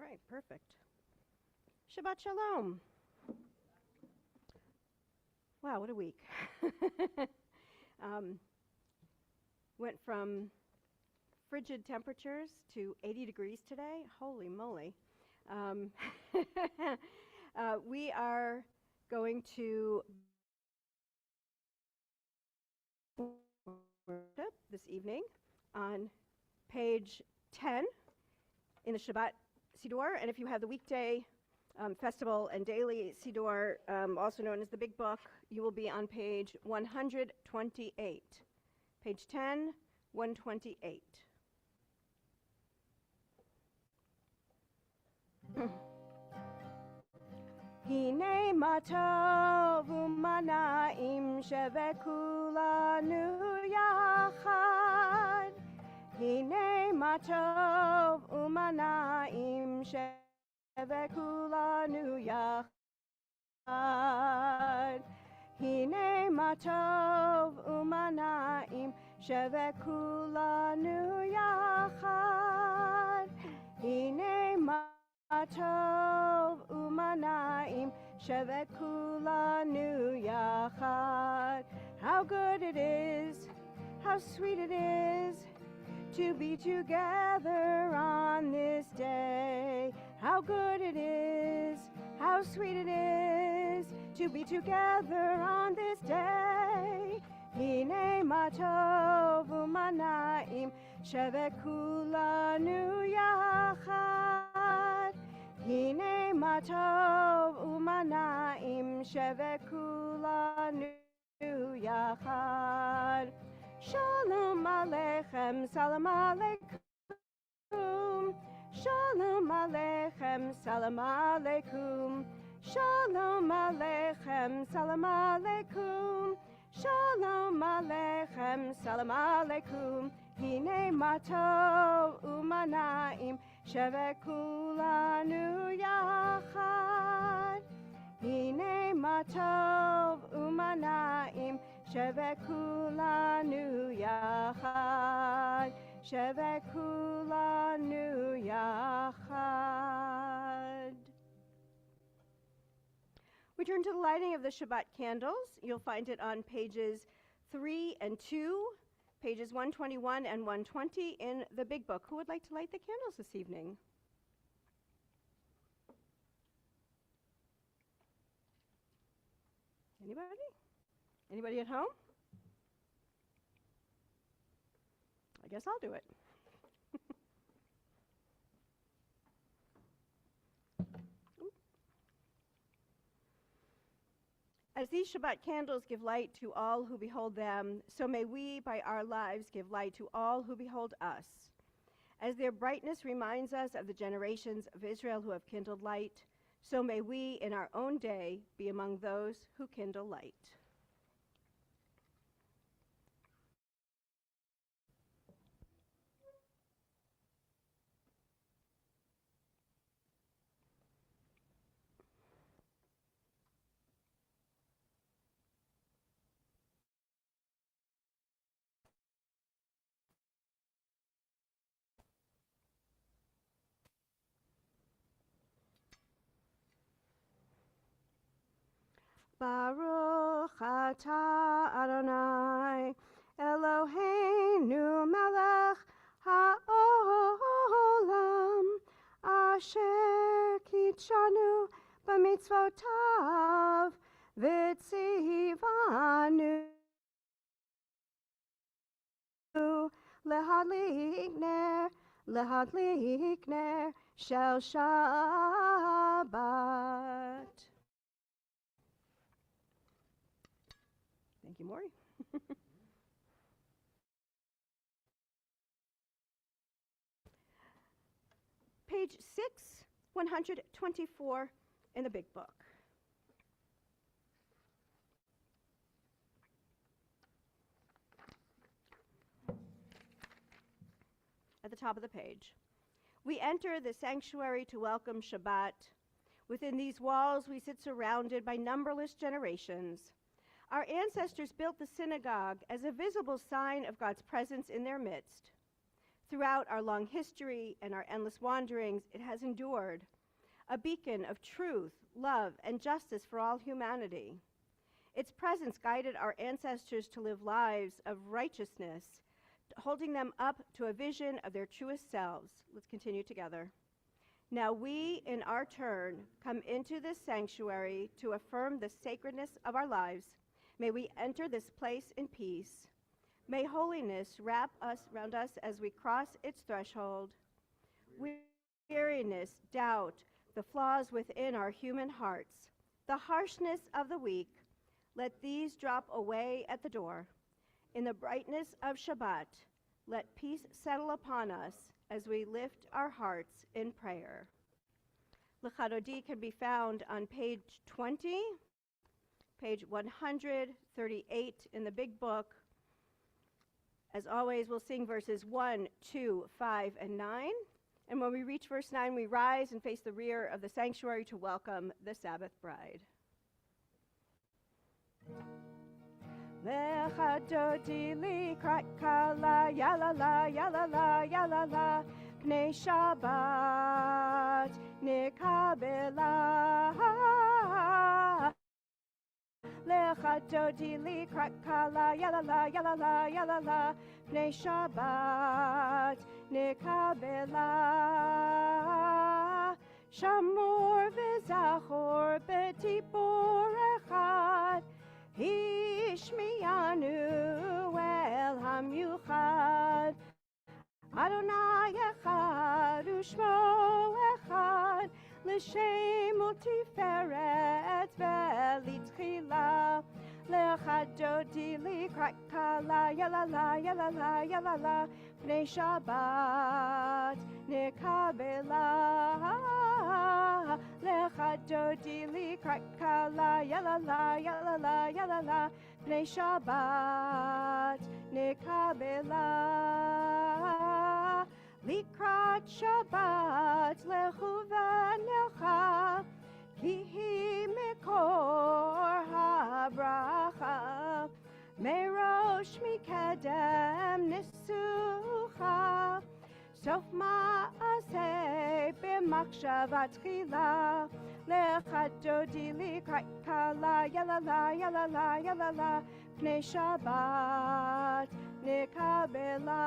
right, perfect. Shabbat Shalom. Wow, what a week. Went from frigid temperatures to 80 degrees today. Holy moly. We are going to worship this evening on page 10 in the Shabbat Siddur, and if you have the weekday festival and daily Siddur, also known as the Big Book, you will be on page 128. Page 10, 128. Hine matov umanaim shevekulanu yachad. Hine matov umanaim shevekulanu yachad. Hine matov umanaim shevekulanu yachad. Hine matov umanaim shevekulanu yachad. How good it is, how sweet it is to be together on this day. How good it is, how sweet it is to be together on this day. Hine matov umanaim shevekulanu yachad. Hine matov umanaim shevekulanu yachad. Shalom aleichem, salam aleikum. Shalom aleichem, salam aleikum. Shalom aleichem, salam aleikum. Shalom aleichem, salam aleikum. Hine matov umanaim shevekulanu yachad. Hine matov umanaim shevekulanu yachad. Shevekulanu yachad. We turn to the lighting of the Shabbat candles. You'll find it on pages 3 and 2, pages 121 and 120 in the Big Book. Who would like to light the candles this evening? Anybody? Anybody at home? I guess I'll do it. As these Shabbat candles give light to all who behold them, so may we, by our lives, give light to all who behold us. As their brightness reminds us of the generations of Israel who have kindled light, so may we, in our own day, be among those who kindle light. Baruch atah Adonai Eloheinu melech ha'olam asher kitshanu b'mitzvotav v'tzivanu lehadlik ner shel Shabbat. Thank you, Maury. Page 6, 124 in the Big Book. At the top of the page. We enter the sanctuary to welcome Shabbat. Within these walls, we sit surrounded by numberless generations. Our ancestors built the synagogue as a visible sign of God's presence in their midst. Throughout our long history and our endless wanderings, it has endured, a beacon of truth, love, and justice for all humanity. Its presence guided our ancestors to live lives of righteousness, holding them up to a vision of their truest selves. Let's continue together. Now we, in our turn, come into this sanctuary to affirm the sacredness of our lives. May we enter this place in peace. May holiness wrap us around us as we cross its threshold. Weariness, doubt, the flaws within our human hearts, the harshness of the weak, let these drop away at the door. In the brightness of Shabbat, let peace settle upon us as we lift our hearts in prayer. L'Chadodi can be found on page 20, page 138 in the big book. As always, we'll sing verses 1, 2, 5, and 9. And when we reach verse 9, we rise and face the rear of the sanctuary to welcome the Sabbath bride. Lecha dodi li krakala yalala yalala yalala pnei Shabbat nikabela. Lecha dodi li krakala yalala yalala yalala pnei Shabbat nikabela. Shamor v'zachor b'tibor echad Hishmiyanu el hamyuchad Adonai echad u'shmo echad L'shem u'tiferet ve'litzchila Lecha dodi likrakala yalala yalala yalala Pnei Shabbat nikabela Lecha dodi likrakala yalala yalala yalala Pnei Shabbat nikabela Likrat Shabbat lechu v'necha Ki hi mikor habracha Merosh mikedem nisucha Sof ma'aseh b'machshavat tchila Lecha dodi likrakala yalala yalala yalala Pnei Shabbat nikabela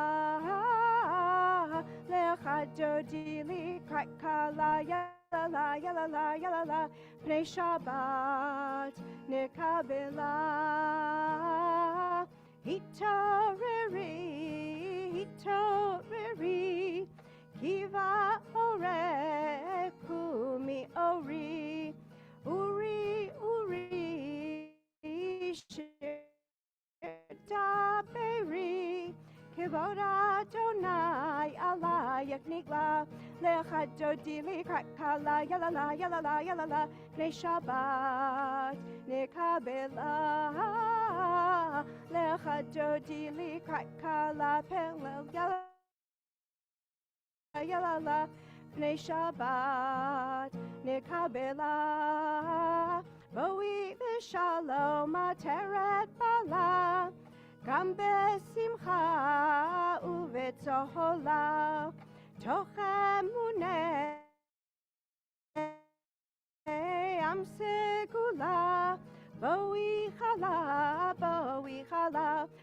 Lecha dodi likrakala yalala yalala yalala Pnei Shabbat nikabela Hitoriri Kiva ore kumi ori Uri shirtaberi Kivod Adonai alayak nigla Lecha dodi likrakala yalala yalala yalala Pnei Shabbat nikabela Lecha dodi likrakala pelel yalala Pnei Shabbat nikabela Boi v'shalom ateret bala Gam besimcha uvetzohola Toch emunei am segula Boi chala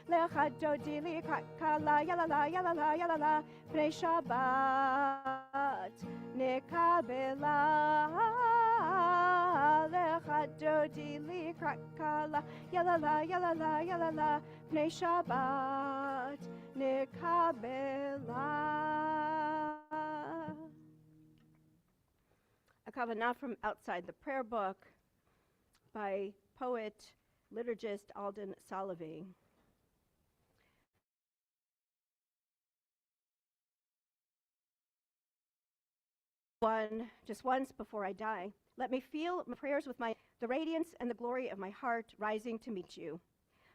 Lecha dodi likrakala yalala yalala yalala Pnei Shabbat nikabela Lecha dodi likrakala yalala yalala yalala Pnei Shabbat nikabela. A kavanah from outside the prayer book by poet, liturgist Alden Salovey. Just once before I die, let me feel my prayers with the radiance and the glory of my heart rising to meet you.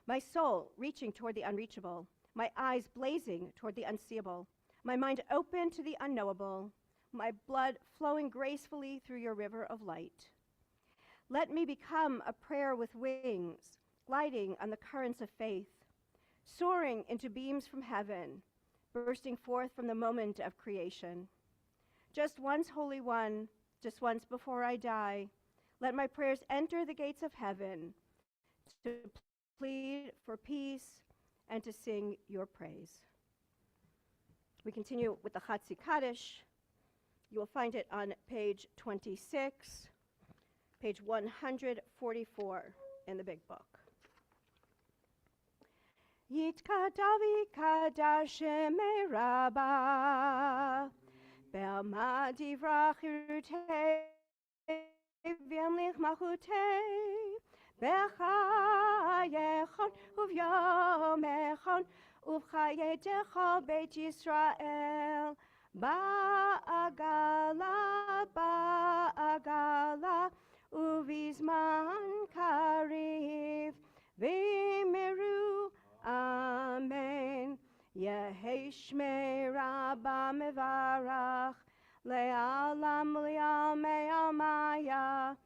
My soul reaching toward the unreachable, my eyes blazing toward the unseeable, my mind open to the unknowable, my blood flowing gracefully through your river of light. Let me become a prayer with wings, gliding on the currents of faith, soaring into beams from heaven, bursting forth from the moment of creation. Just once, Holy One, just once before I die, let my prayers enter the gates of heaven to plead for peace and to sing your praise. We continue with the Chatzi Kaddish. You will find it on page 26, page 144 in the big book. Yitkadavi kadasheme rabba Belma divrachirute V'yamlich machute B'chayechon Uvyomechon Uvchayetecho Beit Yisrael Ba'agala Uvizman Kariv V'imiru Amen. Yehi Shmei Rabba Mevarach Le'alam Li'amei Amaya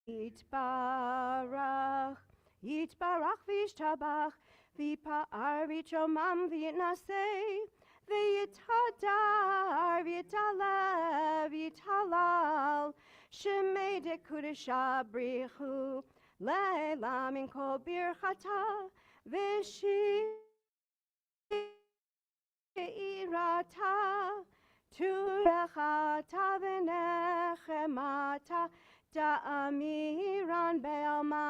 Yitbarach V'yishtabach V'yipa'ar V'yitromam V'yitnasei V'yitadar V'yitalev V'yitalal Shemei de Kudesha Brichu Leila min kol birchata v'shirata turechata v'nechemata da'amiran be'alma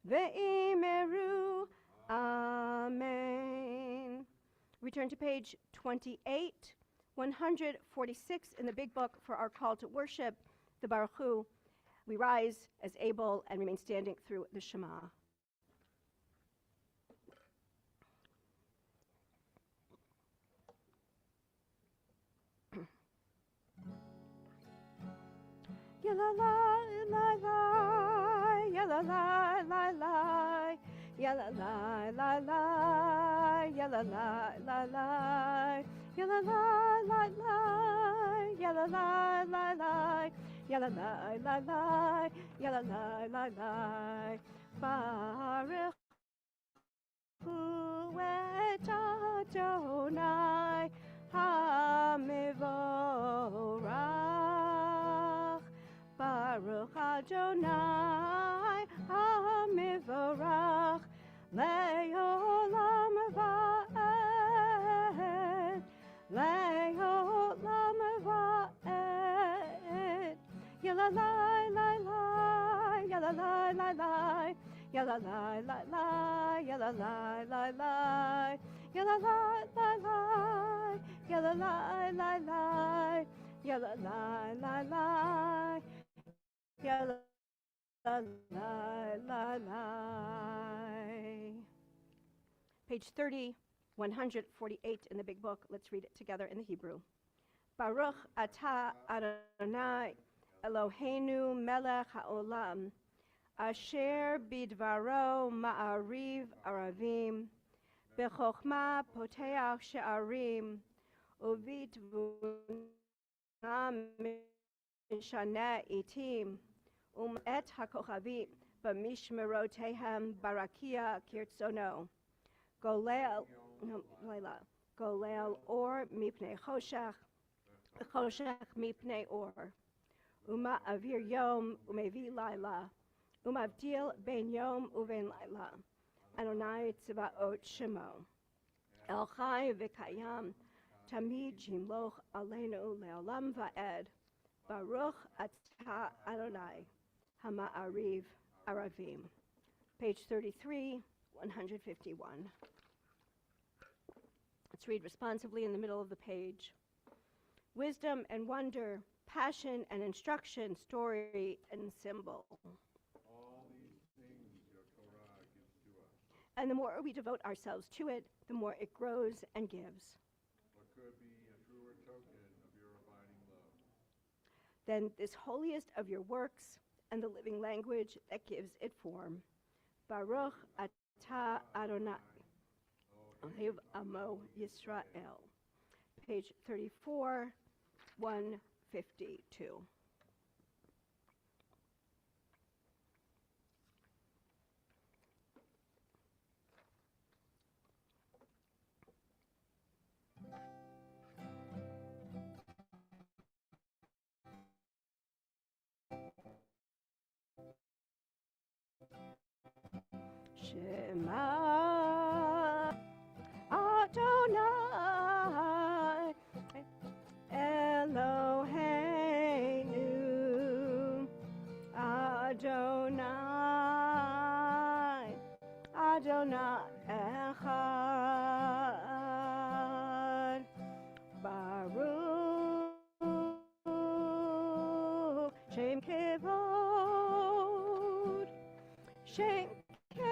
ve'imeru. Amen. Return to page 28, 146 in the big book for our call to worship, the Baruch Hu. We rise as able and remain standing through the Shema. Yalla la la la, yalla la la la, yalla la la la, yalla la la la, yalla la la la, yalla la la la. Yalla la la la, yalla la la la, Baruch Hu et Adonai HaMevorach, Baruch Adonai HaMevorach, Le'olam va'ed, Le'olam va'ed. Yalla la la la, yalla la la la, yalla la la la, yalla la la la, yalla la la la, yalla la la la, yalla la la la, yalla la la la. Page 30, 148 in the big book. Let's read it together in the Hebrew. Baruch atah Adonai Eloheinu melech haolam, asher bidvaro ma'ariv aravim, bechokma poteach she'arim, uvitvuna mishaneh itim, et hakochavim b'mishmerotehem barakia kirtzono, golel or mipnei choshech, choshech mipnei or. Uma avir yom umevi laila, umavdil ben yom uven laila. Adonai tzvaot shemo. El chai v'kayam, tamid jimloch aleinu leolam va'ed. Baruch atah Adonai, hama'ariv aravim. Page 33, 151. Let's read responsively in the middle of the page. Wisdom and wonder, passion and instruction, story and symbol. All these things your Torah gives to us. And the more we devote ourselves to it, the more it grows and gives. What could be a truer token of your abiding love? Then this holiest of your works and the living language that gives it form. Baruch atah Adonai, Ohev Amo Yisrael. Page 34, 152. Shema Adonai Eloheinu Adonai Adonai Echad Baruch Shem Kevod Shem Kevod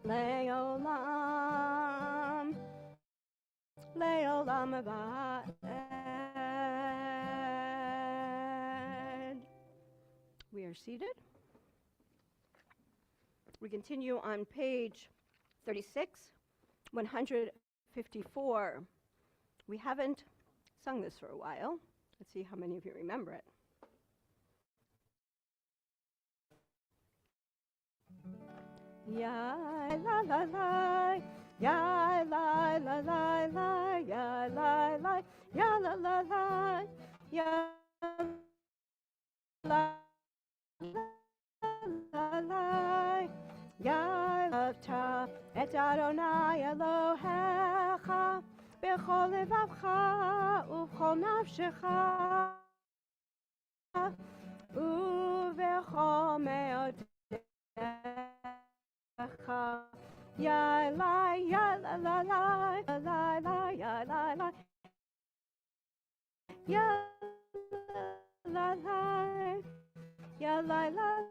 Leolam Leolam Abad. We are seated. We continue on page 36, 154. We haven't sung this for a while. Let's see how many of you remember it. Ya la la la, ya la la la la, ya la la, ya la la la, ya la la la, ya lovta et Adonai Elohecha b'chol levavcha u'b'chol nafshecha u'b'chol me'odecha. Ya la ya la la la la la ya la la ya la la ya la la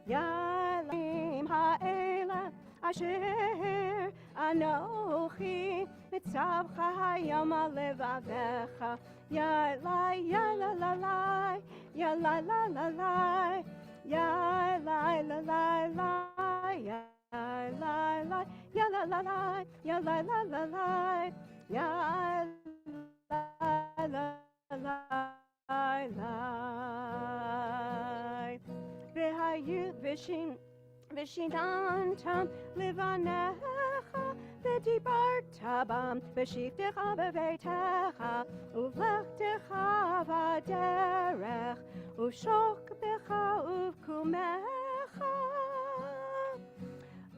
ya lim ha'ela asher anochi mitzavcha hayom alevavecha ya la ya la la la ya la la la la ya la la la la ya la la ya la la la ya la la la la ya la la la V'hayu v'shinantam livanecha v'dibarta bam v'shivtecha b'veitecha uvlechtecha v'derech uv'shokbecha uv'kumecha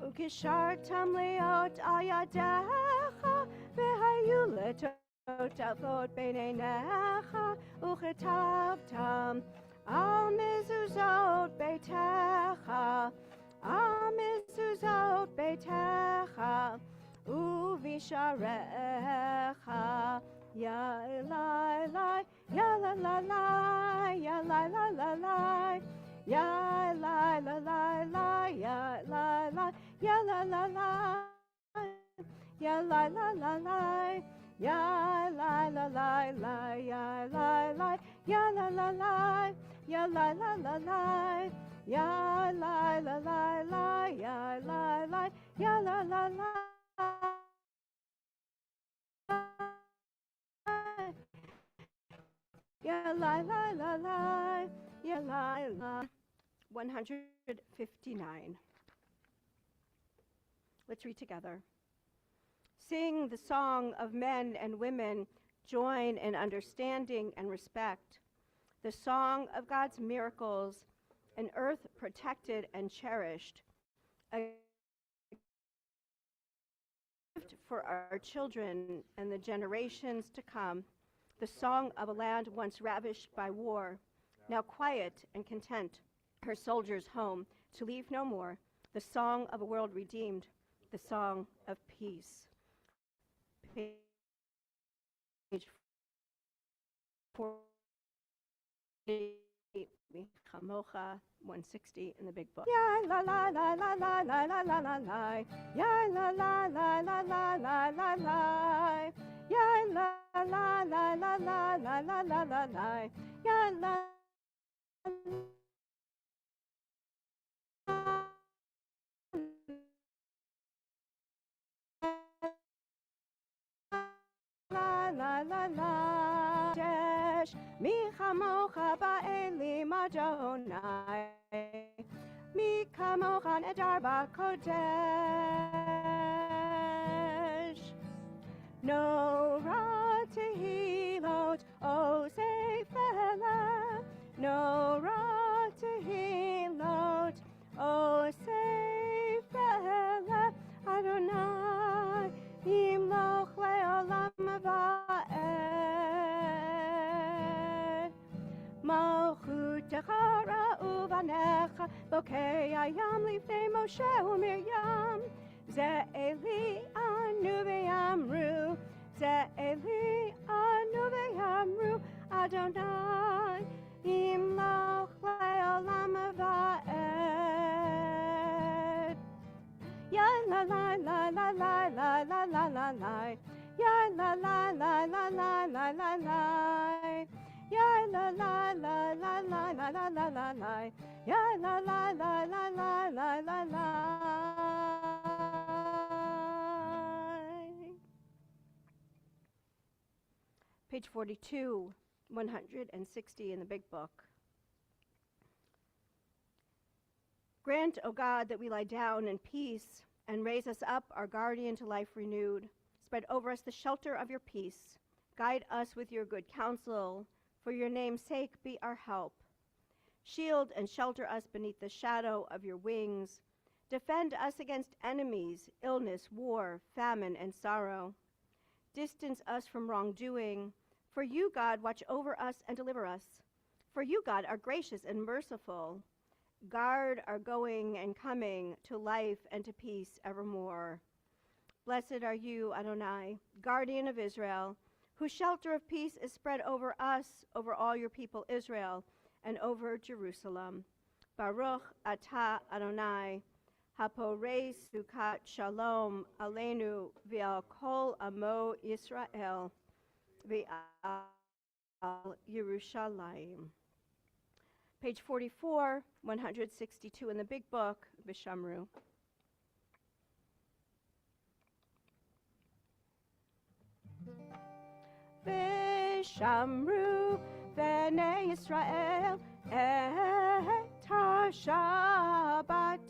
uv'kishartam leot ayadecha v'hayu letot avot b'neinecha uchetavtam al mezuzot beitecha, al mezuzot beitecha, uvisharecha, ya la la, ya la la la, ya la la la la, ya la la la la, ya la la, ya la la la, ya la la la la. Ya la la la la, ya la la, ya la la la, ya la la la la, ya la la la la, ya la la, ya la la la. Ya la la la la, ya la la. 159. Let's read together. Sing the song of men and women, join in understanding and respect, the song of God's miracles, an earth protected and cherished, a gift for our children and the generations to come, the song of a land once ravished by war, now quiet and content, her soldiers home, to leave no more, the song of a world redeemed, the song of peace. Page 48, Chamocha 160 in the big book. Ya la la la la la la la la la la. Ya la la la la la la la la. Ya la la la la la la la la la la. Ya la la la la Desh mi chamocha ba'elim Adonai mi kamocha nedar ba'kodesh no ra tehilot, o seifela, no ra tehilot, o seifela, Adonai, imloch leolam va'ed. Malchutecha ra'u vanecha, bokei hayam lifnei Moshe u'Miriam. Ze Eli anu ve'amru, Ze Eli anu ve'amru, Adonai, imloch leolam va'ed. Ya la la la la la la la la la la, ya la la la la la la la la, ya la la la la la la la la la la, ya la la la la la la la la. Page 42, 160 in the Big Book. Grant, O God, that we lie down in peace and raise us up, our guardian, to life renewed. Spread over us the shelter of your peace. Guide us with your good counsel. For your name's sake, be our help. Shield and shelter us beneath the shadow of your wings. Defend us against enemies, illness, war, famine, and sorrow. Distance us from wrongdoing. For you, God, watch over us and deliver us. For you, God, are gracious and merciful. Guard our going and coming to life and to peace evermore. Blessed are you, Adonai, guardian of Israel, whose shelter of peace is spread over us, over all your people Israel, and over Jerusalem. Baruch atah Adonai, haporei sukat shalom aleinu v'al kol amo Yisrael v'al Yerushalayim. Page 44, 162 in the Big Book, Bishamru. Bishamru b'nei Yisrael et ha-Shabbat,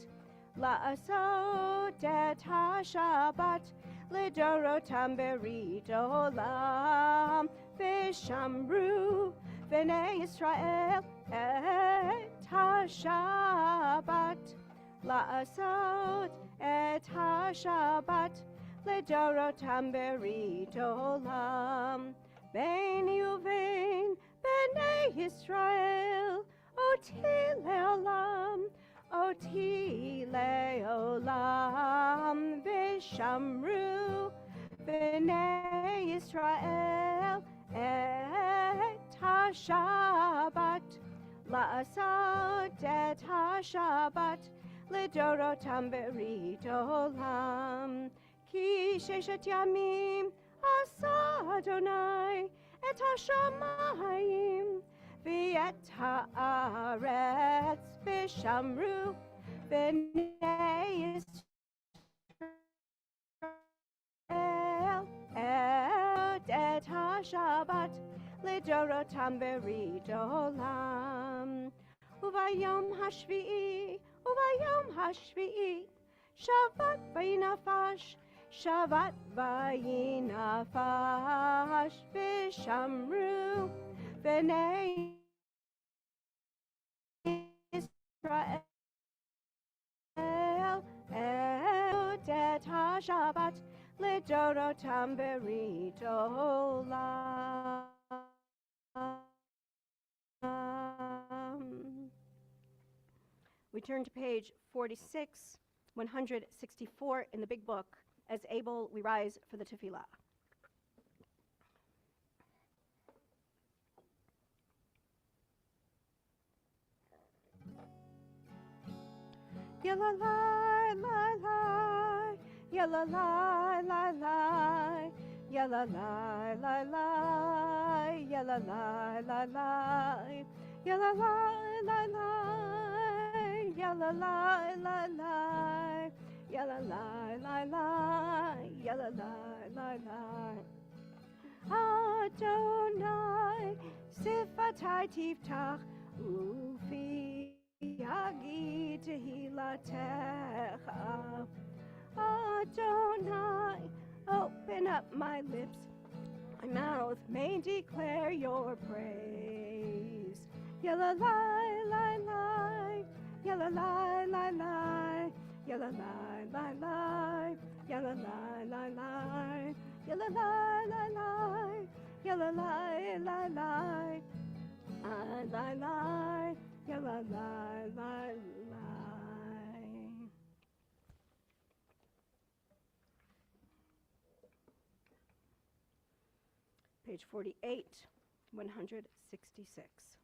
la'asot et ha-Shabbat, lidorotam berit olam. Bishamru b'nei Yisrael et ha-Shabbat, la'asot et ha-Shabbat, lidorotam berit olam. Beini uvein b'nei Yisrael, oti le'olam, oti le'olam. V'shamru b'nei Yisrael et ha-Shabbat, la'asot et ha-Shabbat, lidorotam berit olam. Ki sheshet yamim asa Adonai et ha-shamayim v'et ha'aretz. V'shamru b'nei Yisrael et ha-Shabbat, lidorotam berit olam. Uvayom hashvi'i, Shabbat vayinafash, Shabbat vayinafash. V'shamru b'nei Yisrael et ha-Shabbat, lidorotam berit olam. We turn to page 46, 164 in the Big Book. As able, we rise for the tefillah. Yalalai, lai, lai, yalalai, lai, lai, yalalai, lai, lai, yalalai, lai, lai, yalalai, lai, lai, yalalai, lai, lai, yalalai, lai, lai, yalalai, lai, lai. Adonai, sifatai tiftach, ufi Yagi tehilatecha. Adonai, Open up my lips, my mouth may declare your praise. Yalla lie, lie, lie, yalla lie, lie, lie, yalla lie, lie, lie, yalla lie, lie, lie, yalla lie, lie, lie, yalla lie, lie, lie, lie, lie, lie, yalla lie, lie, lie. Page 48, 166.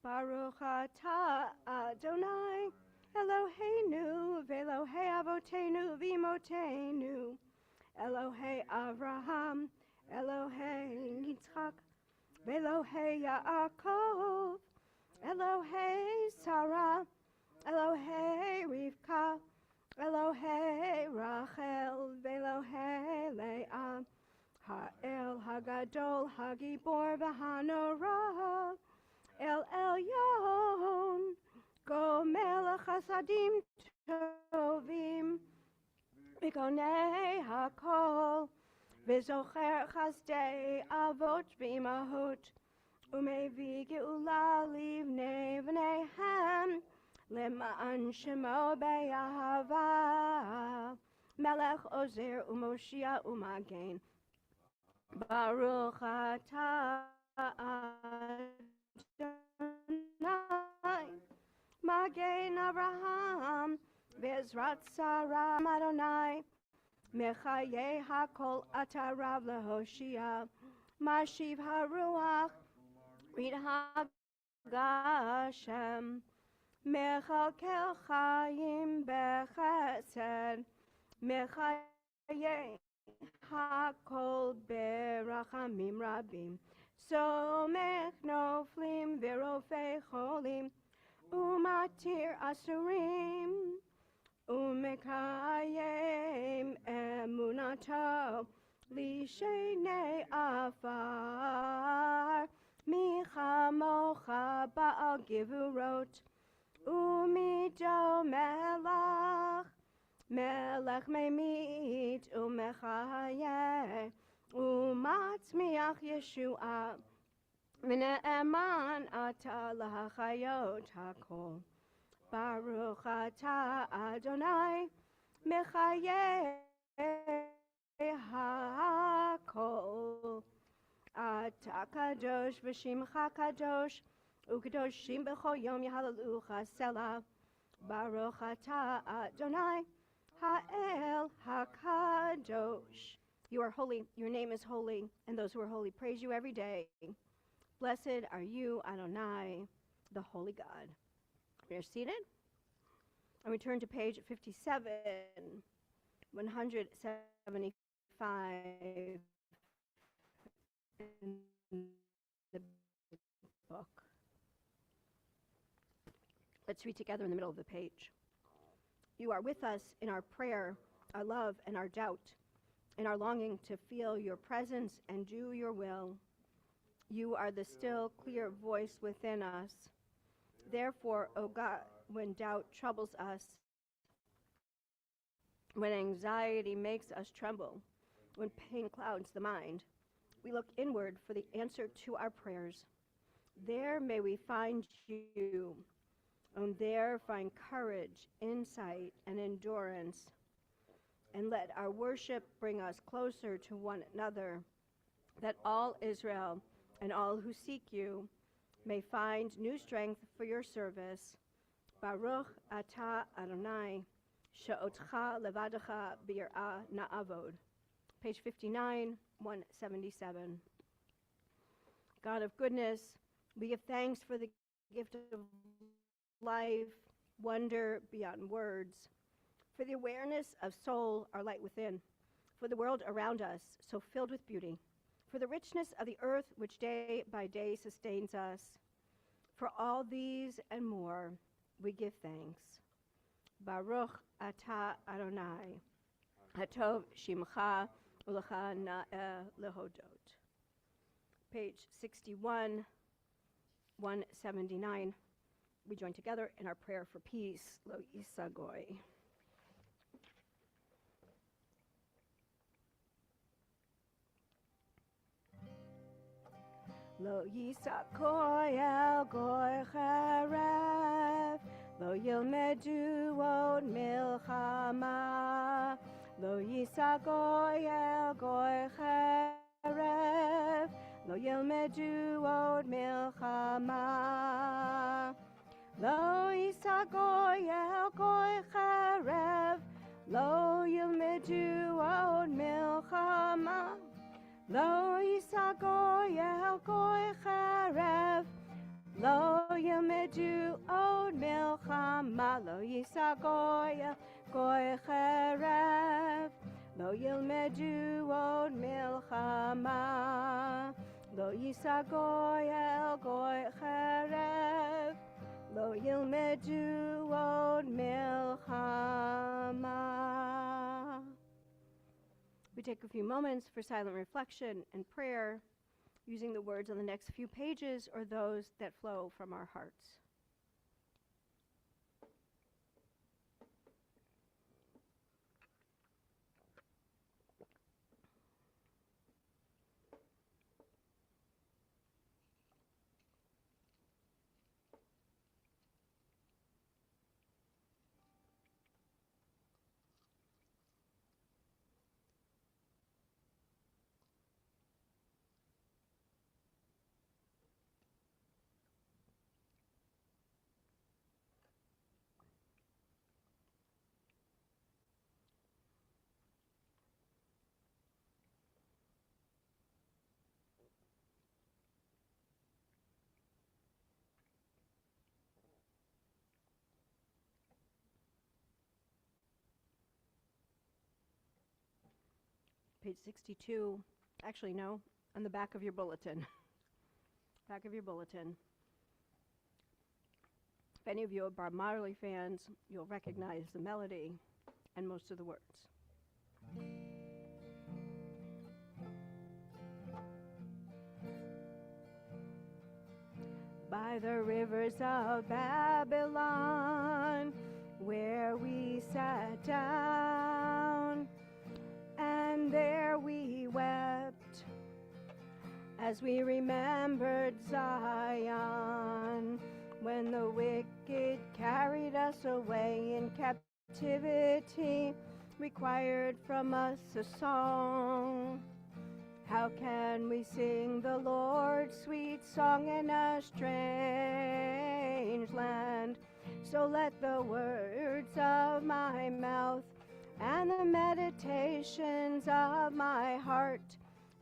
Baruch atah Adonai, Eloheinu, v'Elohei avotenu, v'imotenu, Elohei Avraham, Elohei Yitzchak, v'Elohei Yaakov, Elohei Sarah, Elohei Rivka, Elohei Rachel, v'Elohei Leah, Ha'el Hagadol Hagibor v'Hanorah, El Elyon, Go Melech Hasadim Tovim, V'Gonei Hakol, V'Zocher Chasdei Avot V'Imahot, Umevi Geula Livnei V'Neihem, Lema'an Shemo Be'ahava, Melech Ozer Umoshia Umagen, Baruch atah Adonai, Magen Abraham, V'ezrat Sarah Adonai, Mechaye Hakol Atah Rav Lehoshia, Mashiv Haruach, Rid HaGashem, Mechalkel Chaim Bechesed, Mechaye Hakol berachamim rabim, somech noflim v'rofei cholim, umatir asurim, umekayem emunato, lishenei afar, michamocha ba'al givurot, umido melach, Melech memit umechayeh umatzmiach Yeshua v'ne'eman ata lahachayot hakol Baruch atah Adonai mechayeh hakol Ata kadosh v'shimcha kadosh u'kadoshim b'chol yom yahalalucha selah Baruch atah Adonai Ha'el HaKadosh. You are holy, your name is holy, and those who are holy praise you every day. Blessed are you, Adonai, the holy God. We are seated, and we turn to page 57, 175 in the book. Let's read together in the middle of the page. You are with us in our prayer, our love, and our doubt, in our longing to feel your presence and do your will. You are the still, clear voice within us. Therefore, O God, when doubt troubles us, when anxiety makes us tremble, when pain clouds the mind, we look inward for the answer to our prayers. There may we find you, and there find courage, insight, and endurance. And let our worship bring us closer to one another, that all Israel and all who seek you may find new strength for your service. Baruch atah Adonai, she'otcha levadecha b'yirah na'avod. Page 59, 177. God of goodness, we give thanks for the gift of life, wonder beyond words, for the awareness of soul, our light within, for the world around us, so filled with beauty, for the richness of the earth which day by day sustains us. For all these and more, we give thanks. Baruch atah Adonai, hatov shimcha ulecha na'eh lehodot. Page 61, 179. We join together in our prayer for peace, Lo Isagoy. Lo yisakoy el goy charef, lo yilmedu od milchama. Lo yisakoy el goy charef, lo yilmedu od milchama. Lo yisakoy el goy charef, lo yilmedu od milchama. Lo yisagoy el goy charef, lo yilmedu od milchama. Lo yisagoy el goy charef, lo yilmedu od milchama. Lo yisagoy el goy charef, lo yilmedu od milchama. We take a few moments for silent reflection and prayer, using the words on the next few pages or those that flow from our hearts. Page 62, actually no, on the back of your bulletin. Back of your bulletin. If any of you are Bob Marley fans, you'll recognize the melody and most of the words. By the rivers of Babylon, where we sat down, and there we wept as we remembered Zion, when the wicked carried us away in captivity, required from us a song. How can we sing the Lord's sweet song in a strange land? So let the words of my mouth and the meditations of my heart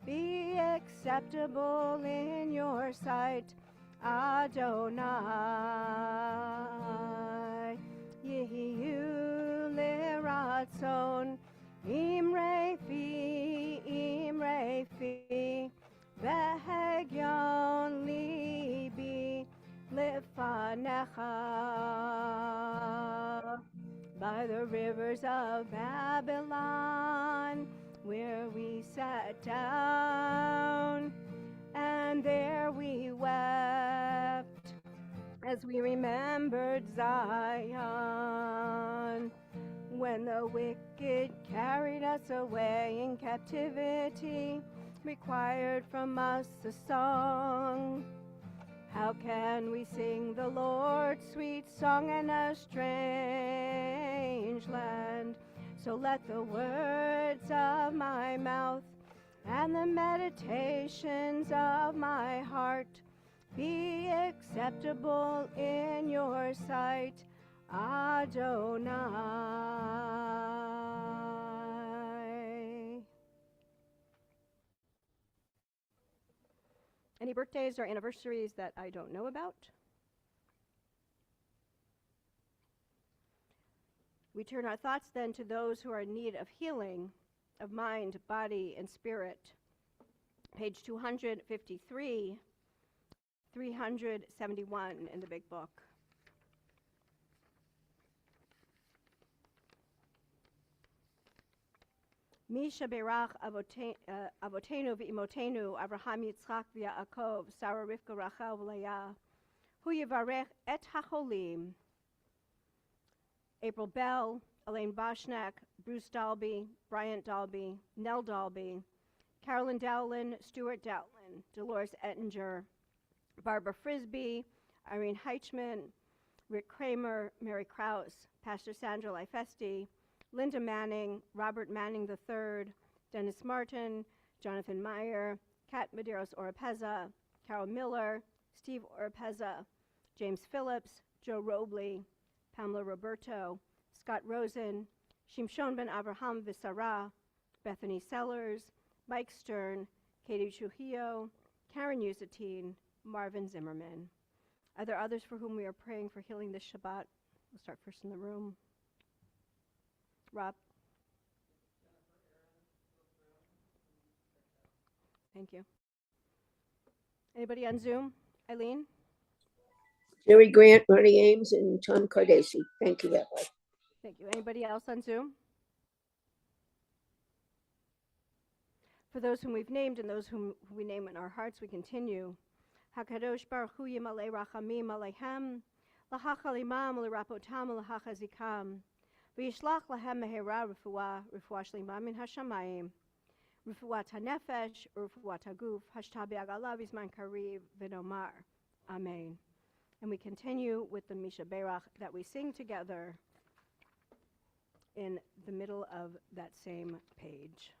be acceptable in your sight, Adonai. Yehiyu liratzon, imre fi, vehegyon libi lifanecha. By the rivers of Babylon, where we sat down, and there we wept as we remembered Zion, when the wicked carried us away in captivity, required from us a song. How can we sing the Lord's sweet song in a strange land? So let the words of my mouth and the meditations of my heart be acceptable in your sight, Adonai. Any birthdays or anniversaries that I don't know about? We turn our thoughts then to those who are in need of healing of mind, body, and spirit. Page 253, 371 in the big book. Misha berach avotenu v'imotenu Avraham Yitzchak v'Yaakov Sarah Rivka Rachel v'Leah Hu yivarech et hacholim. April Bell, Elaine Boschnack, Bruce Dalby, Bryant Dalby, Nell Dalby, Carolyn Dowlin, Stuart Dowlin, Dolores Ettinger, Barbara Frisbee, Irene Heichman, Rick Kramer, Mary Krause, Pastor Sandra Lifesti, Linda Manning, Robert Manning III, Dennis Martin, Jonathan Meyer, Kat Medeiros Oropeza, Carol Miller, Steve Oropeza, James Phillips, Joe Robley, Pamela Roberto, Scott Rosen, Shimshon Ben Avraham Visara, Bethany Sellers, Mike Stern, Katie Trujillo, Karen Usatine, Marvin Zimmerman. Are there others for whom we are praying for healing this Shabbat? We'll start first in the room. Rob. Thank you. Anybody on Zoom? Eileen? Jerry Grant, Marty Ames, and Tom Cardesi. Thank you, Rabbi. Thank you. Anybody else on Zoom? For those whom we've named and those whom we name in our hearts, we continue. HaKadosh Baruch Hu Yimalei Rachamim Aleichem, L'chachal Imam L'rapotam L'chachazikam, V'yishlach Lahem Mehera Refuah Shlema Min Hashamayim, Refuat HaNefesh, Refuat HaGuf, Hashta B'Agala V'zman Kariv V'nomar. Amen. And we continue with the Misha Berach that we sing together in the middle of that same page.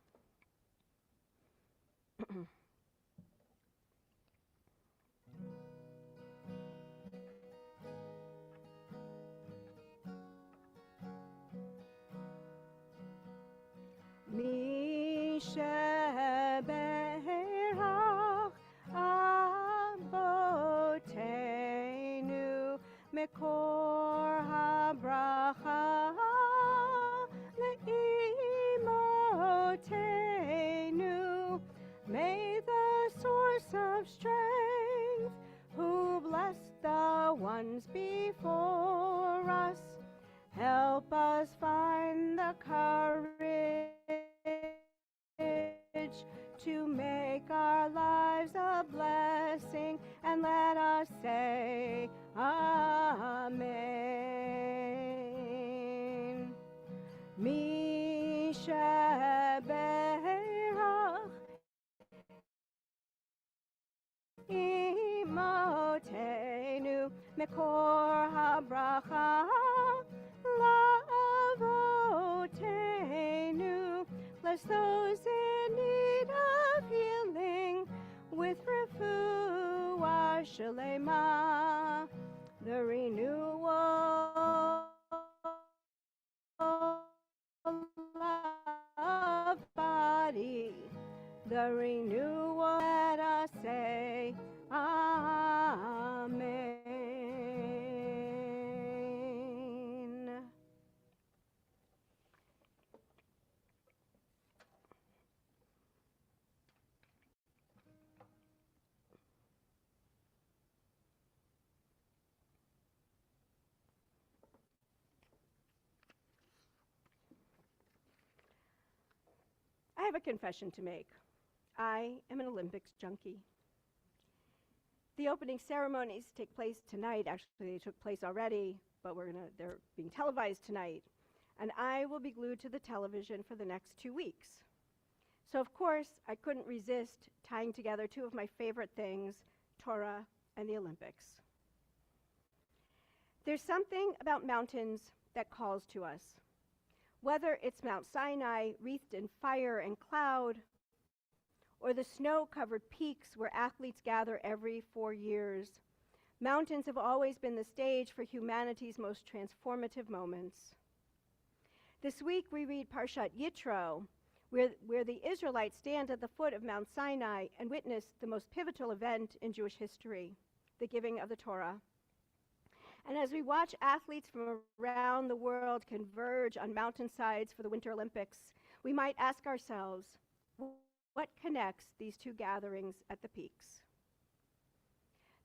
Misha Berach Avotenu Mekor HaBracha Le'imotenu. May the source of strength, who blessed the ones before us, help us find the courage to make our lives a blessing, and let us say Amen. Misha Berach Imotenu Mekor HaBracha Lavotenu. Bless those in need of healing with refuah shlema, the renewal of body, the renewal. Let us say Amen. I have a confession to make. I am an Olympics junkie. The opening ceremonies take place tonight. Actually, they took place already, but they're being televised tonight. And I will be glued to the television for the next 2 weeks. So of course, I couldn't resist tying together two of my favorite things, Torah and the Olympics. There's something about mountains that calls to us. Whether it's Mount Sinai, wreathed in fire and cloud, or the snow-covered peaks where athletes gather every 4 years, mountains have always been the stage for humanity's most transformative moments. This week we read Parshat Yitro, where the Israelites stand at the foot of Mount Sinai and witness the most pivotal event in Jewish history, the giving of the Torah. And as we watch athletes from around the world converge on mountainsides for the Winter Olympics, we might ask ourselves, what connects these two gatherings at the peaks?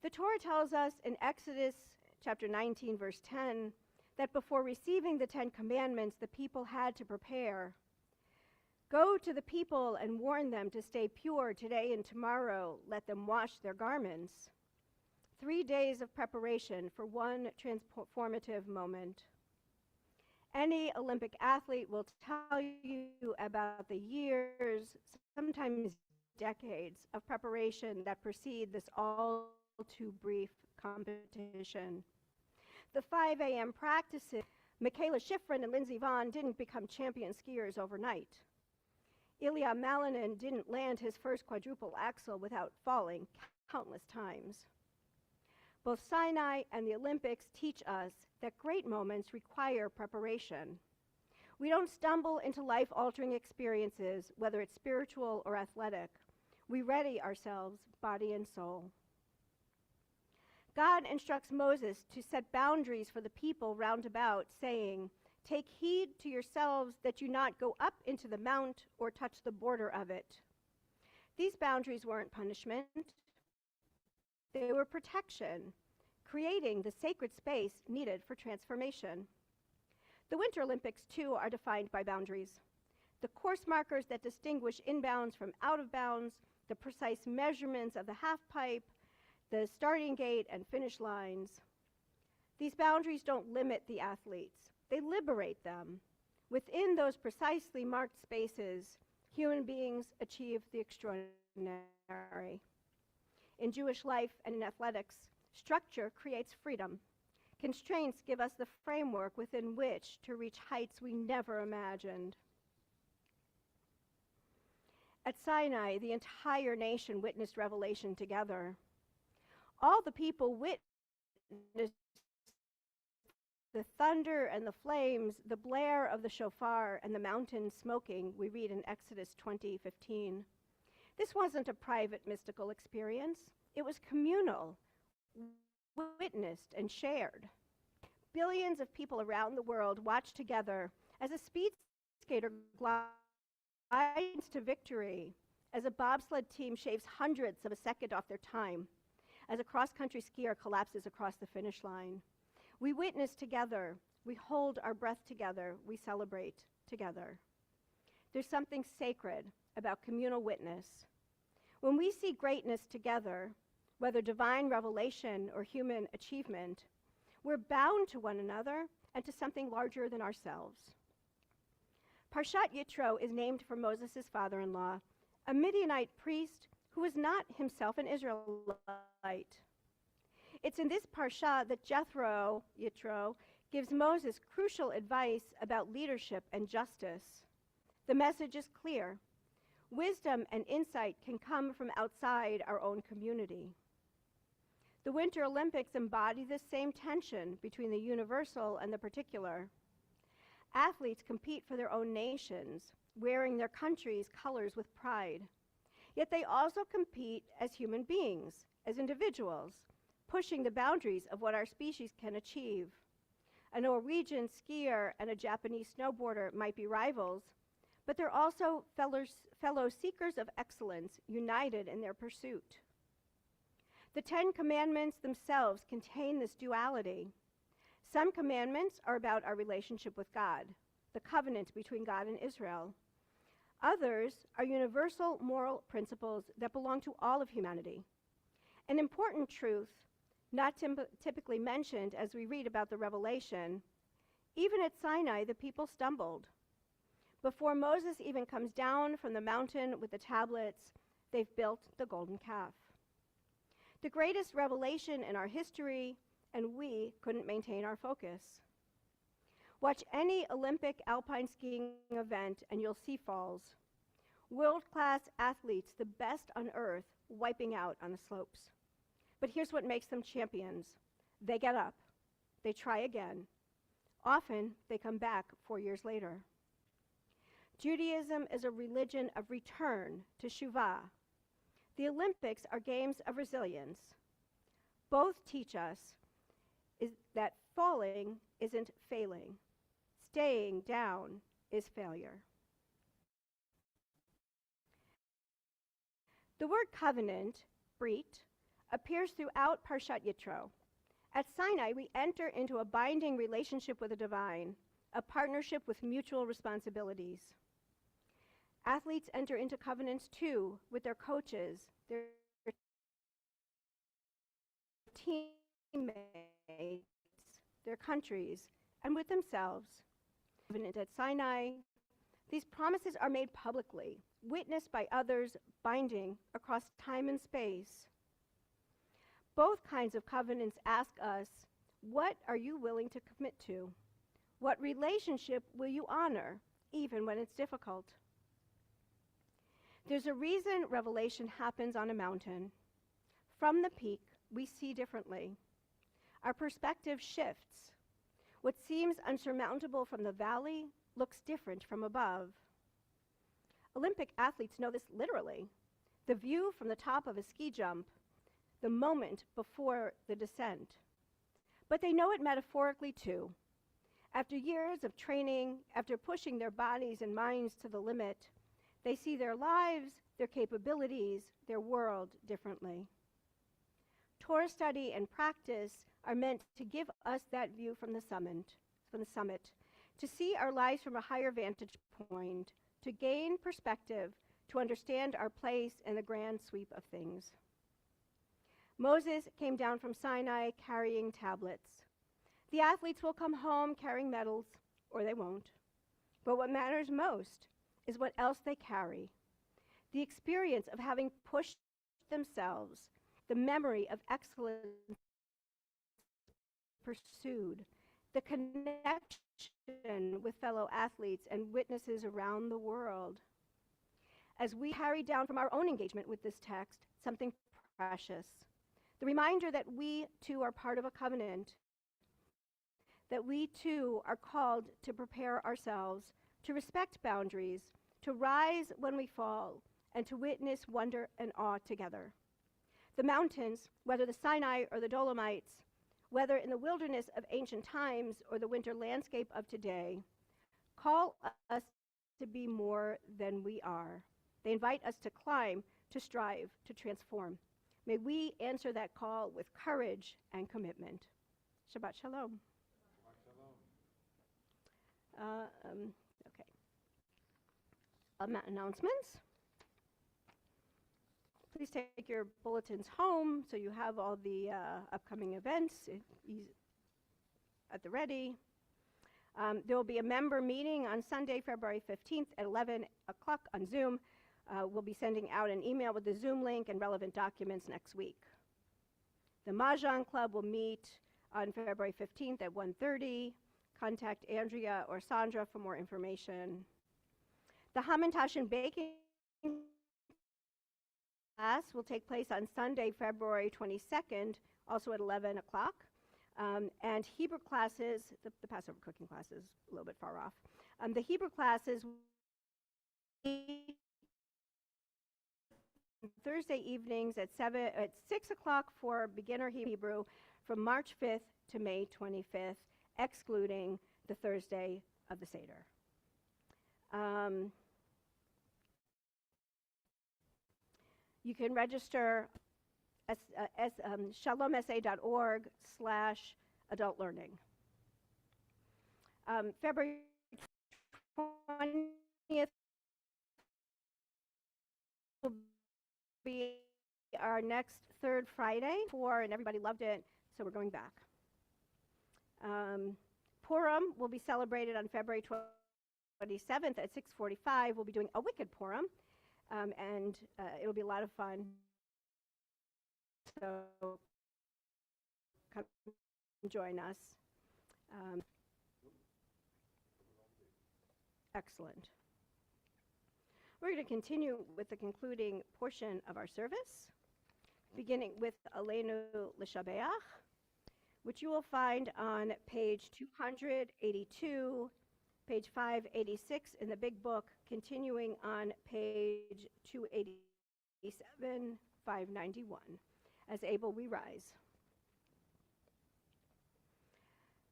The Torah tells us in Exodus chapter 19, verse 10, that before receiving the 10 Commandments, the people had to prepare. Go to the people and warn them to stay pure today and tomorrow. Let them wash their garments. 3 days of preparation for one transformative moment. Any Olympic athlete will tell you about the years, sometimes decades of preparation that precede this all too brief competition. The 5 a.m. practices, Michaela Schifrin and Lindsey Vonn didn't become champion skiers overnight. Ilya Malinin didn't land his first quadruple axel without falling countless times. Both Sinai and the Olympics teach us that great moments require preparation. We don't stumble into life-altering experiences, whether it's spiritual or athletic. We ready ourselves, body and soul. God instructs Moses to set boundaries for the people round about, saying, "Take heed to yourselves that you not go up into the mount or touch the border of it." These boundaries weren't punishment. They were protection, creating the sacred space needed for transformation. The Winter Olympics, too, are defined by boundaries. The course markers that distinguish inbounds from out of bounds, the precise measurements of the half pipe, the starting gate and finish lines. These boundaries don't limit the athletes. They liberate them. Within those precisely marked spaces, human beings achieve the extraordinary. In Jewish life and in athletics, structure creates freedom. Constraints give us the framework within which to reach heights we never imagined. At Sinai, the entire nation witnessed revelation together. All the people witnessed the thunder and the flames, the blare of the shofar, and the mountain smoking, we read in Exodus 20:15. This wasn't a private mystical experience. It was communal, witnessed and shared. Billions of people around the world watched together as a speed skater glides to victory, as a bobsled team shaves hundredths of a second off their time, as a cross-country skier collapses across the finish line. We witness together, we hold our breath together, we celebrate together. There's something sacred about communal witness. When we see greatness together, whether divine revelation or human achievement, we're bound to one another and to something larger than ourselves. Parshat Yitro is named for Moses' father-in-law, a Midianite priest who was not himself an Israelite. It's in this parsha that Jethro, Yitro, gives Moses crucial advice about leadership and justice. The message is clear. Wisdom and insight can come from outside our own community. The Winter Olympics embody this same tension between the universal and the particular. Athletes compete for their own nations, wearing their country's colors with pride. Yet they also compete as human beings, as individuals, pushing the boundaries of what our species can achieve. A Norwegian skier and a Japanese snowboarder might be rivals, but they're also fellow seekers of excellence, united in their pursuit. The 10 Commandments themselves contain this duality. Some commandments are about our relationship with God, the covenant between God and Israel. Others are universal moral principles that belong to all of humanity. An important truth, not typically mentioned as we read about the revelation, even at Sinai, the people stumbled. Before Moses even comes down from the mountain with the tablets, they've built the golden calf. The greatest revelation in our history, and we couldn't maintain our focus. Watch any Olympic alpine skiing event and you'll see falls. World-class athletes, the best on earth, wiping out on the slopes. But here's what makes them champions. They get up. They try again. Often, they come back 4 years later. Judaism is a religion of return to Shuvah. The Olympics are games of resilience. Both teach us that falling isn't failing. Staying down is failure. The word covenant, brit, appears throughout Parshat Yitro. At Sinai, we enter into a binding relationship with the divine, a partnership with mutual responsibilities. Athletes enter into covenants too with their coaches, their teammates, their countries, and with themselves. Covenant at Sinai, These promises are made publicly, witnessed by others, binding across time and space. Both kinds of covenants ask us, what are you willing to commit to? What relationship will you honor, even when it's difficult? There's a reason revelation happens on a mountain. From the peak, we see differently. Our perspective shifts. What seems unsurmountable from the valley looks different from above. Olympic athletes know this literally. The view from the top of a ski jump, the moment before the descent. But they know it metaphorically too. After years of training, after pushing their bodies and minds to the limit, they see their lives, their capabilities, their world differently. Torah study and practice are meant to give us that view from the summit, to see our lives from a higher vantage point, to gain perspective, to understand our place in the grand sweep of things. Moses came down from Sinai carrying tablets. The athletes will come home carrying medals, or they won't. But what matters most is what else they carry. The experience of having pushed themselves, the memory of excellence pursued, the connection with fellow athletes and witnesses around the world. As we carry down from our own engagement with this text something precious, the reminder that we too are part of a covenant, that we too are called to prepare ourselves, to respect boundaries, to rise when we fall, and to witness wonder and awe together. The mountains, whether the Sinai or the Dolomites, whether in the wilderness of ancient times or the winter landscape of today, call us to be more than we are. They invite us to climb, to strive, to transform. May we answer that call with courage and commitment. Shabbat Shalom. Okay. Announcements. Please take your bulletins home so you have all the upcoming events at the ready. There will be a member meeting on Sunday, February 15th at 11 o'clock on Zoom. We'll be sending out an email with the Zoom link and relevant documents next week. The Mahjong Club will meet on February 15th at 1:30. Contact Andrea or Sandra for more information. The Hamantash and baking class will take place on Sunday, February 22nd, also at 11 o'clock. And Hebrew classes, the Passover cooking class is a little bit far off. The Hebrew classes Thursday evenings at 6 o'clock for beginner Hebrew from March 5th to May 25th, excluding the Thursday of the Seder. You can register at shalomsa.org/adult learning. February 20th will be our next third Friday and everybody loved it, so we're going back. Purim will be celebrated on February 27th at 6:45. We'll be doing a Wicked Purim, and it'll be a lot of fun. So come join us. Excellent. We're going to continue with the concluding portion of our service, beginning with Aleinu L'Shabeach, which you will find on page 282, page 586 in the big book, continuing on page 287, 591. As able, we rise.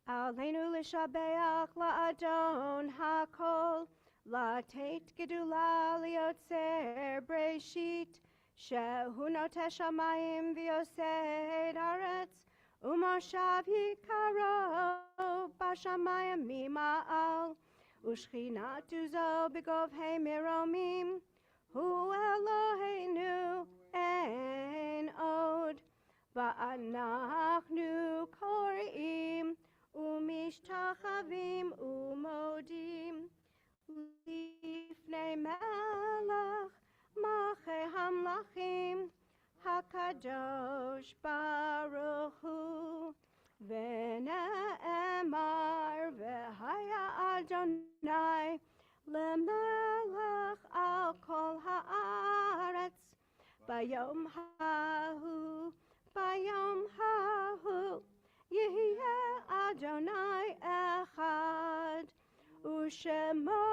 Aleinu L'Shabeach La'adon HaKol, La'tet Gedula Liotzer Breshit, Shehu Noteh Shamayim V'Yosed Haaretz, Umoshav Yikaro Bashamayim Mima'al, Ushchinatu Zo B'Govhei Miromim, Hu Eloheinu Ein Od, Va'anachnu Koreim, Umishtachavim Umodim, Kadosh Baruch Hu V'ne'emar V'haya Adonai L'melech al kol haaretz Bayom hahu Yehieh Adonai echad Ushemo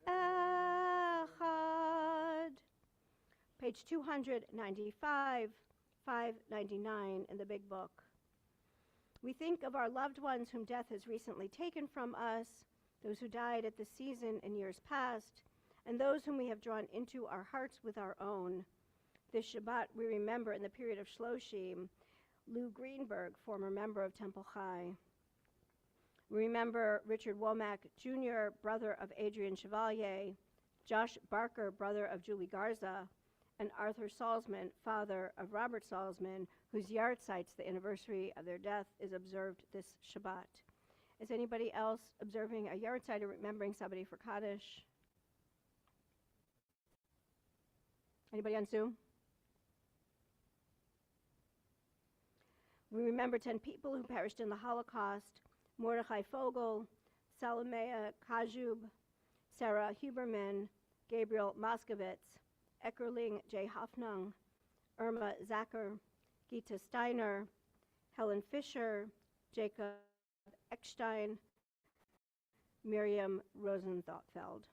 echad. Page 295, 599 in the big book. We think of our loved ones whom death has recently taken from us, those who died at the season in years past, and those whom we have drawn into our hearts with our own. This Shabbat we remember in the period of Shloshim, Lou Greenberg, former member of Temple Chai. We remember Richard Womack Jr., brother of Adrian Chevalier, Josh Barker, brother of Julie Garza, and Arthur Salzman, father of Robert Salzman, whose yard sites, the anniversary of their death, is observed this Shabbat. Is anybody else observing a yard site or remembering somebody for Kaddish? Anybody on Zoom? We remember 10 people who perished in the Holocaust: Mordechai Fogel, Salomea Kajub, Sarah Huberman, Gabriel Moskowitz, Eckerling J. Hoffnung, Irma Zacher, Gita Steiner, Helen Fisher, Jacob Eckstein, Miriam Rosenfeld.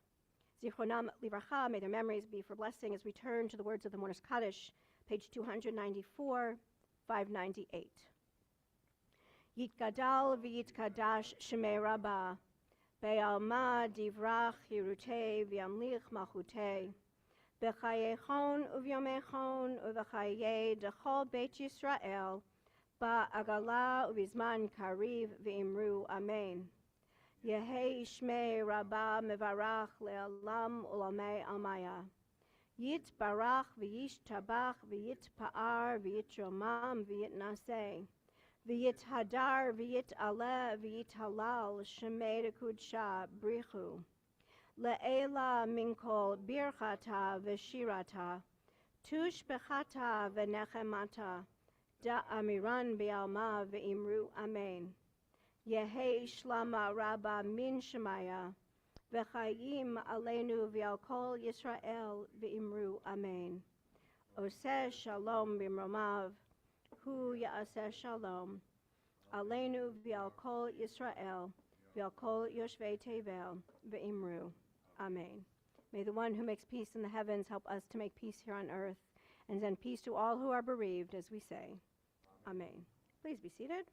Zichronam Livracha, may their memories be for blessing, as we turn to the words of the Mourner's Kaddish, page 294, 598. Yitgadal v'yitkadash shemei Rabbah, be'alma divrach hirutei v'yamlich malchutei, b'chayechon uvyomechon uv'chayei dechol beit Yisrael, ba'agala uvizman kariv v'imru amen. Yehei shmei Rabbah mevarach le'alam ulamei almaya. Yit barach v'yish tabach v'yit pa'ar v'yit romam v'yit naseh. V'yit hadar v'yit aleh v'yit halal shemei kudsha brichu. Le'ela minkol birchata v'shirata. Tush bechata v'nechemata. Da amiran bi'alma v'imru amen. Yehei shlama rabba min shemaya. V'chayim aleinu v'al kol Yisrael v'imru amen. Oseh shalom b'mromav, hu ya'aseh shalom. Aleinu v'al kol Yisrael v'al kol yoshvei tevel v'imru amen. May the one who makes peace in the heavens help us to make peace here on earth, and send peace to all who are bereaved, as we say. Amen. Please be seated.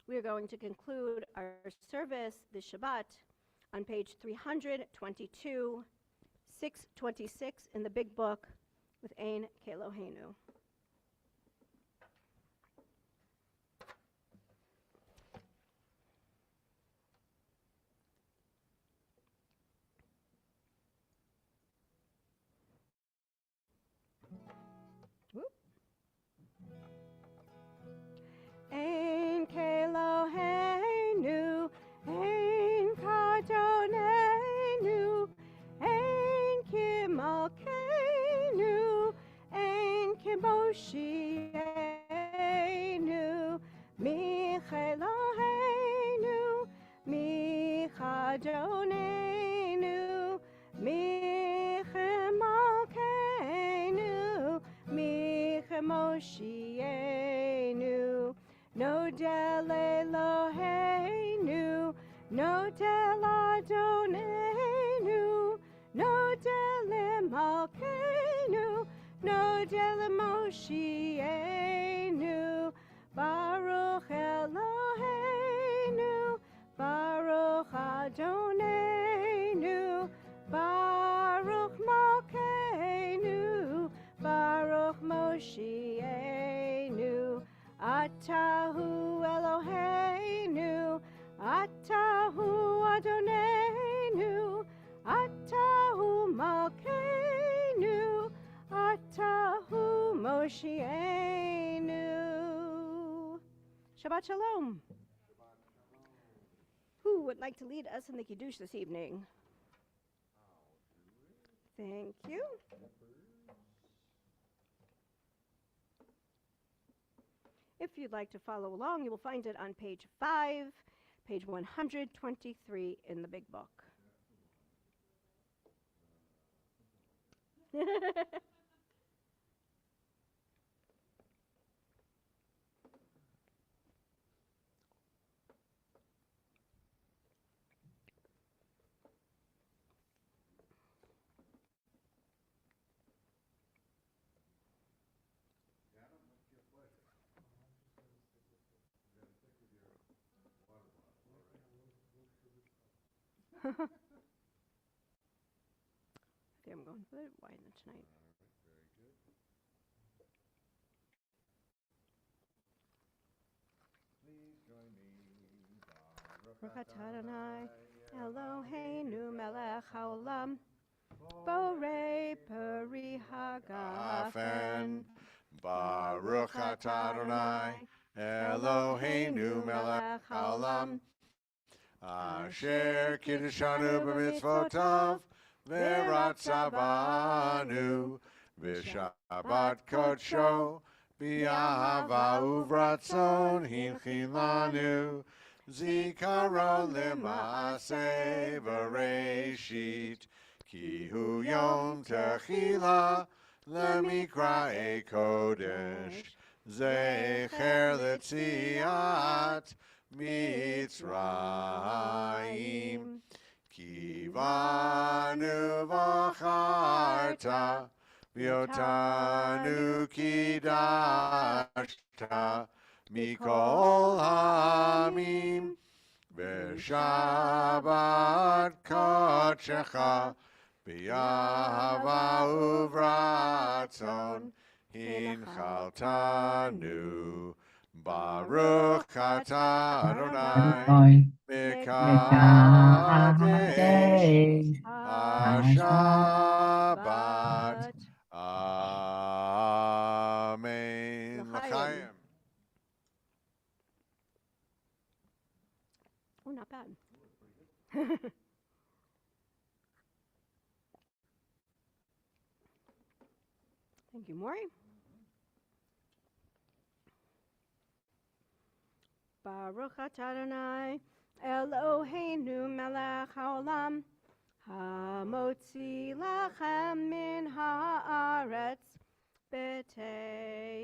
We are going to conclude our service this Shabbat on page 322, 626 in the big book with Ein Kelohenu. Ein Kelohenu, Ein Kadonenu, Ein Kimalkenu, Ein Kimoshienu, Michelohenu, Michadonenu, Michemalkenu, Michemoshienu. Nodel Eloheinu, Nodel Adonenu, Nodel Malkeinu, Nodel Moshienu, Baruch Eloheinu, Baruch Adonenu, Baruch Malkeinu, Baruch Moshienu. Atahu Eloheinu, Atahu Adonenu, Atahu Malkeinu, Atahu Moshienu. Shabbat Shalom. Whew. would like to lead us in the Kiddush this evening? Thank you. If you'd like to follow along, you will find it on page 5, page 123 in the big book. I think I'm going for the wine tonight. Baruch atah Adonai, Eloheinu melech haolam, borei peri hagafen. Baruch atah Adonai, Eloheinu melech haolam, asher kiddushanu b'mitzvotav, v'ratza banu, v'shabbat kodsho, b'ahava uvratzon hinchin lanu, zikaron l'maaseh v'reishit, ki hu yom techila, lemikra'e kodesh, zecher letziat Mitzrayim, ki vanu v'charta, v'yotanu kidashta, mikol hamim, v'shabbat kodshecha, b'yahava uvratzon, hinchaltanu. Baruch atah Adonai, Mekadesh HaShabbat. Amen. L'chaim. Oh, not bad. Thank you, Maury. Baruch atah Adonai, Eloheinu melech haolam, hamotzi lachem min haaretz b'te'avon.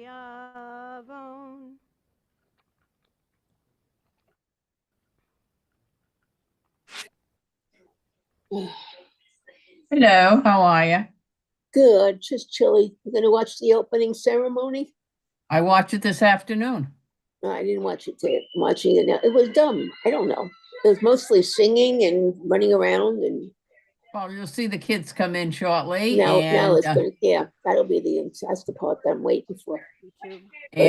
Hello, how are you? Good, just chilly. You gonna watch the opening ceremony? I watched it this afternoon. No, I didn't watch it today. I'm watching it now. It was dumb. I don't know. It was mostly singing and running around and Well, you'll see the kids come in shortly. now and it's gonna, yeah, that's the part that I'm waiting for. YouTube.